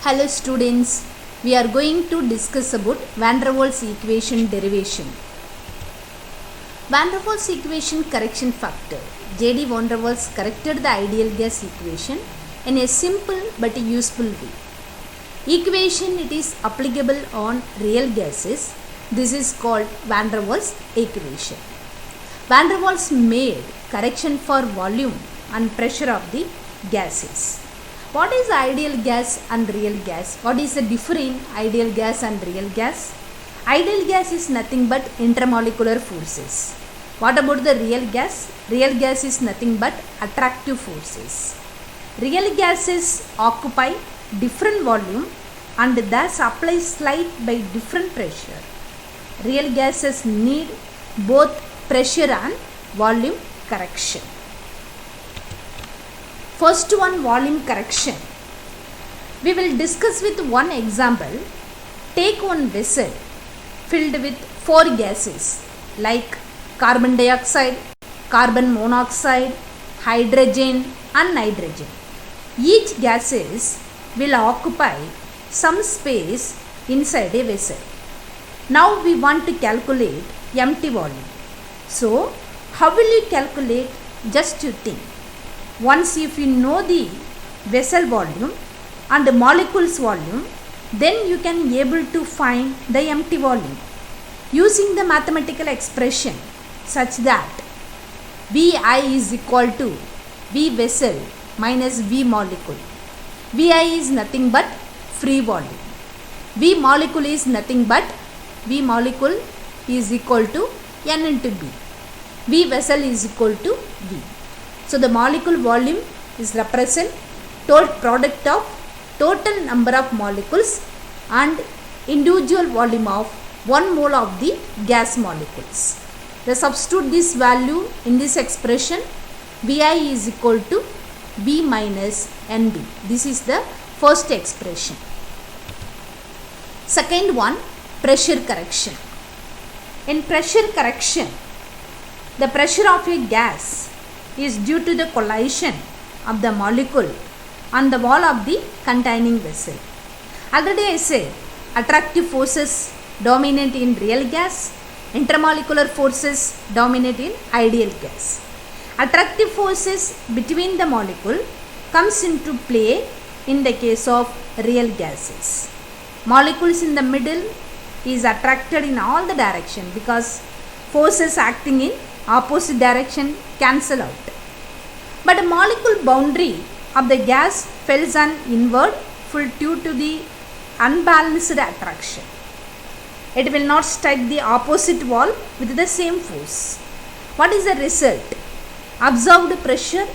Hello students, we are going to discuss about Van der Waals equation derivation. Van der Waals equation correction factor. J.D. Van der Waals corrected the ideal gas equation in a simple but useful way. Equation it is applicable on real gases. This is called Van der Waals equation. Van der Waals made correction for volume and pressure of the gases. What is ideal gas and real gas? What is the difference in ideal gas and real gas? Ideal gas is nothing but intermolecular forces. What about the real gas? Real gas is nothing but attractive forces. Real gases occupy different volume and thus apply slight by different pressure. Real gases need both pressure and volume correction. First one, volume correction. We will discuss with one example. Take one vessel filled with 4 gases like carbon dioxide, carbon monoxide, hydrogen and nitrogen. Each gases will occupy some space inside a vessel. Now we want to calculate empty volume. So how will you calculate? Just you think. Once if you know the vessel volume and the molecules volume, then you can able to find the empty volume using the mathematical expression such that Vi is equal to V vessel minus V molecule. Vi is nothing but free volume. V molecule is nothing but V molecule is equal to N into B. V vessel is equal to V. So the molecule volume is represent total product of total number of molecules and individual volume of 1 mole of the gas molecules. The substitute this value in this expression. Vi is equal to V minus Nb. This is the first expression. Second one, pressure correction. In pressure correction, the pressure of a gas is due to the collision of the molecule on the wall of the containing vessel. Already I said attractive forces dominate in real gas, intermolecular forces dominate in ideal gas. Attractive forces between the molecule comes into play in the case of real gases. Molecules in the middle is attracted in all the direction because forces acting in opposite direction cancel out. But a molecule boundary of the gas falls on inward full due to the unbalanced attraction. It will not strike the opposite wall with the same force. What is the result? Observed pressure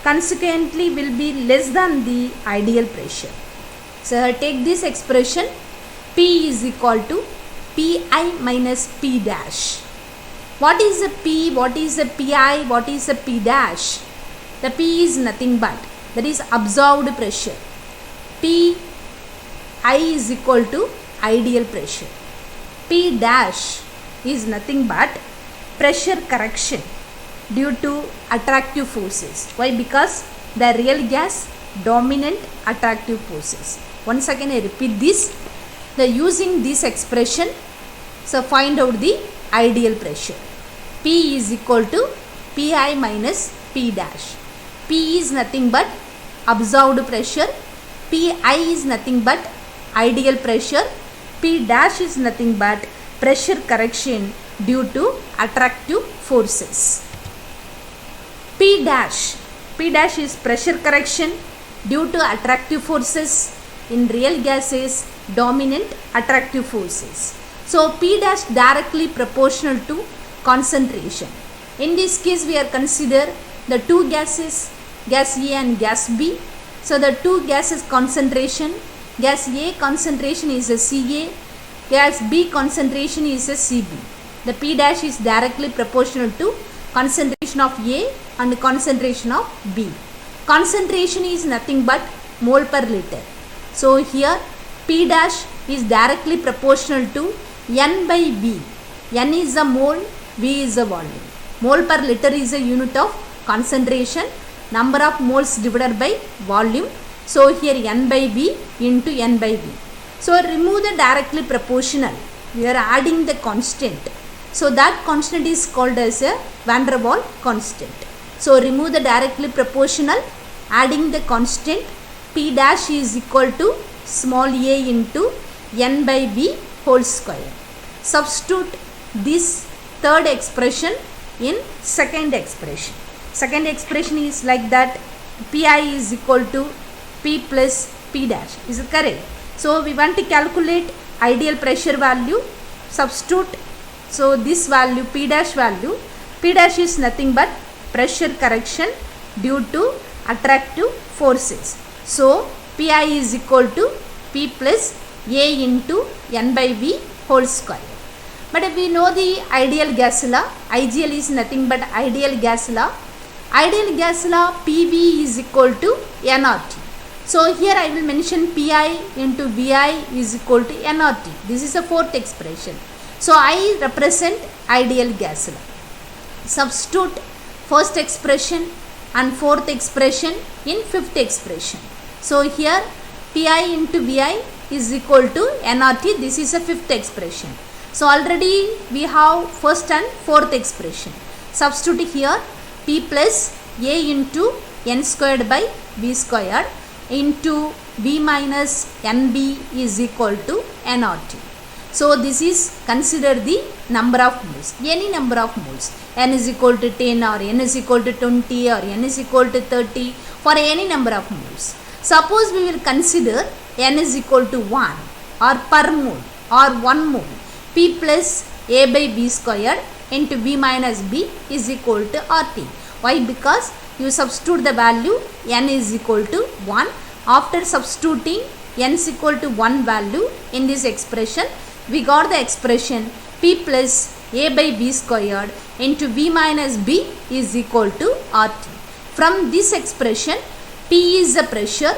consequently will be less than the ideal pressure. So take this expression, P is equal to Pi minus P dash. What is the P? What is the Pi? What is the P dash? The P is nothing but, that is observed pressure. P I is equal to ideal pressure. P dash is nothing but pressure correction due to attractive forces. Why? Because the real gas dominant attractive forces. Once again I repeat this. Using this expression, so find out the ideal pressure. P is equal to Pi minus P dash. P is nothing but observed pressure. Pi is nothing but ideal pressure. P dash is nothing but pressure correction due to attractive forces. P dash is pressure correction due to attractive forces. In real gases, dominant attractive forces. So P dash directly proportional to concentration. In this case, we are consider the two gases, gas A and gas B. So the two gases concentration, gas A concentration is a Ca, gas B concentration is a Cb. The P dash is directly proportional to concentration of A and concentration of B. Concentration is nothing but mole per liter. So here P dash is directly proportional to N by V. N is a mole, V is a volume. Mole per liter is a unit of concentration. Number of moles divided by volume. So here n by b into n by b. So remove the directly proportional. We are adding the constant. So that constant is called as a van der Waal constant. So remove the directly proportional, adding the constant. P dash is equal to small a into n by b whole square. Substitute this third expression in second expression. Second expression is like that. Pi is equal to P plus P dash. Is it correct? So we want to calculate ideal pressure value. Substitute. So this value, P dash value, P dash is nothing but pressure correction due to attractive forces. So Pi is equal to P plus A into n by V whole square. But if we know the ideal gas law, IGL is nothing but ideal gas law. Ideal gas law, PV is equal to nRT. So here I will mention Pi into Vi is equal to nRT. This is a fourth expression. So I represent ideal gas law. Substitute first expression and fourth expression in fifth expression. So here Pi into Vi is equal to nRT. This is a fifth expression. So already we have first and fourth expression. Substitute here P plus A into n squared by V squared into B minus NB is equal to nRT. So this is consider the number of moles, any number of moles. N is equal to 10 or n is equal to 20 or n is equal to 30 for any number of moles. Suppose we will consider n is equal to 1 or per mole or 1 mole. P plus A by B squared into B minus B is equal to RT. Why? Because you substitute the value n is equal to 1. After substituting n is equal to 1 value in this expression, we got the expression P plus A by B squared into B minus B is equal to RT. From this expression, P is the pressure,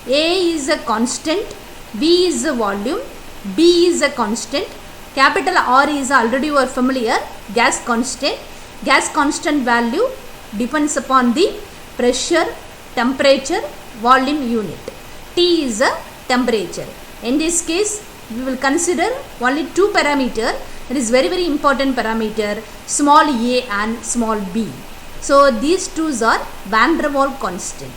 A is a constant, B is the volume, B is a constant, capital R is already you are familiar, gas constant. Gas constant value depends upon the pressure, temperature, volume unit. T is a temperature. In this case, we will consider only two parameters. It is very important parameter, small a and small b. So these two are van der Waal constant.